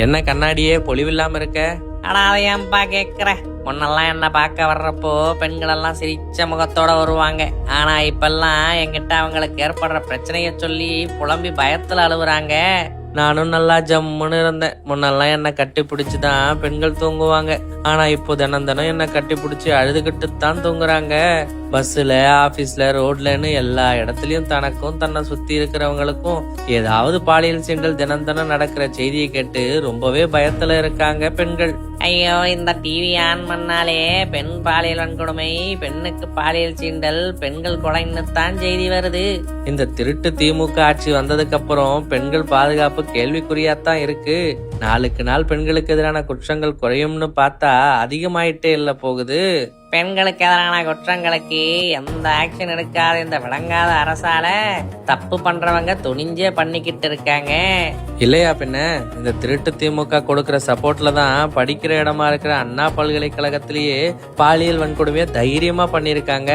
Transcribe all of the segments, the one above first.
என்ன கண்ணாடியே பொலிவில்லாம இருக்க? ஆனா அதை ஏன்பா கேக்குற? முன்னெல்லாம் என்ன பார்க்க வர்றப்போ பெண்கள் எல்லாம் சிரிச்ச முகத்தோட வருவாங்க. ஆனா இப்பெல்லாம் என்கிட்ட அவங்களுக்கு ஏற்படுற பிரச்சனைய சொல்லி புலம்பி பயத்துல அழுவுறாங்க. நானும் நல்லா ஜம்முன்னு இருந்தேன். முன்னெல்லாம் என்ன கட்டி பிடிச்சுதான் பெண்கள் தூங்குவாங்க. ஆனா இப்போ தினம் தினம் என்ன கட்டி பிடிச்சி அழுதுகிட்டு தான் தூங்குறாங்க. பஸ்ல, ஆபீஸ்ல, ரோட்லன்னு எல்லா இடத்துலயும் தனக்கும் தன்னை சுத்தி இருக்கிறவங்களுக்கும் ஏதாவது பாலியல் சீண்டல் தினம் தினம் நடக்கிற செய்தியை கேட்டு ரொம்பவே பயத்துல இருக்காங்க பெண்கள். ஐயோ, இந்த டிவி ஆன் பண்ணாலே பெண் பாலியல் வன்கொடுமை, பெண்ணுக்கு பாலியல் சீண்டல், பெண்கள் கொலைன்னு தான் செய்தி வருது. இந்த திருட்டு திமுக ஆட்சி வந்ததுக்கு அப்புறம் பெண்கள் பாதுகாப்பு கேள்விக்குறியாத்தான் இருக்கு. நாளுக்கு நாள் பெண்களுக்கு எதிரான குற்றங்கள் குறையும்னு பார்த்தா அதிகமாயிட்டே இல்ல போகுது. பெண்களுக்கு எதிரான குற்றங்களுக்கு எந்த ஆக்ஷன் எடுக்காத இந்த விளங்காத அரசால தப்பு பண்றவங்க துணிஞ்சே பண்ணிக்கிட்டு இருக்காங்க. இல்லையா பின்ன? இந்த திருட்டு திமுக கொடுக்கிற சப்போர்ட்ல தான் படிக்கிற இடமா இருக்கிற அண்ணா பல்கலைக்கழகத்திலேயே பாலியல் வன்கொடுமையை தைரியமா பண்ணிருக்காங்க.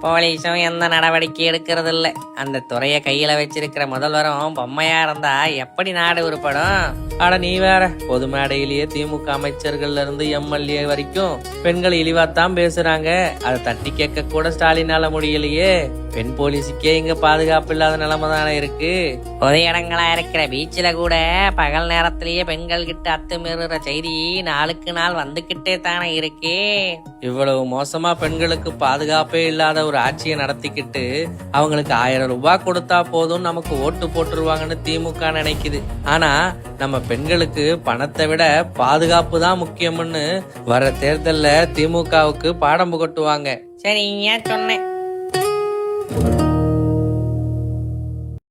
போலீஸும் எந்த நடவடிக்கை எடுக்கிறது இல்ல. அந்த துறைய கையில வச்சிருக்கிற முதல்வரும் பொம்மையா இருந்தா எப்படி நாடு உருப்படும்? ஆனா நீ வேற, பொது மேடையிலேயே திமுக அமைச்சர்கள்ல இருந்து எம்எல்ஏ வரைக்கும் பெண்கள் இழிவாத்தான் பேசுறாங்க. அதை தட்டி கேட்க கூட ஸ்டாலினால முடியலையே. பெண் போலீஸுக்கே இங்க பாதுகாப்பு இல்லாத நிலைமை தானே இருக்கு. பொது இடங்களா இருக்கிற பீச்சில கூட பகல் நேரத்திலேயே பெண்கள் கிட்ட அத்துமீறுற செய்தி நாளுக்கு நாள் வந்துகிட்டே தானே இருக்கு. இவ்வளவு மோசமா பெண்களுக்கு பாதுகாப்பே இல்லாத ஒரு ஆட்சியை நடத்திக்கிட்டு அவங்களுக்கு 1000 ரூபாய் கொடுத்தா போதும் நமக்கு ஓட்டு போட்டுருவாங்கன்னு திமுக நினைக்குது. ஆனா நம்ம பெண்களுக்கு பணத்தை விட பாதுகாப்பு தான் முக்கியம்னு வர தேர்தல்ல திமுகவுக்கு பாடம் புகட்டுவாங்க. சரி, ஏன் சொன்னேன்.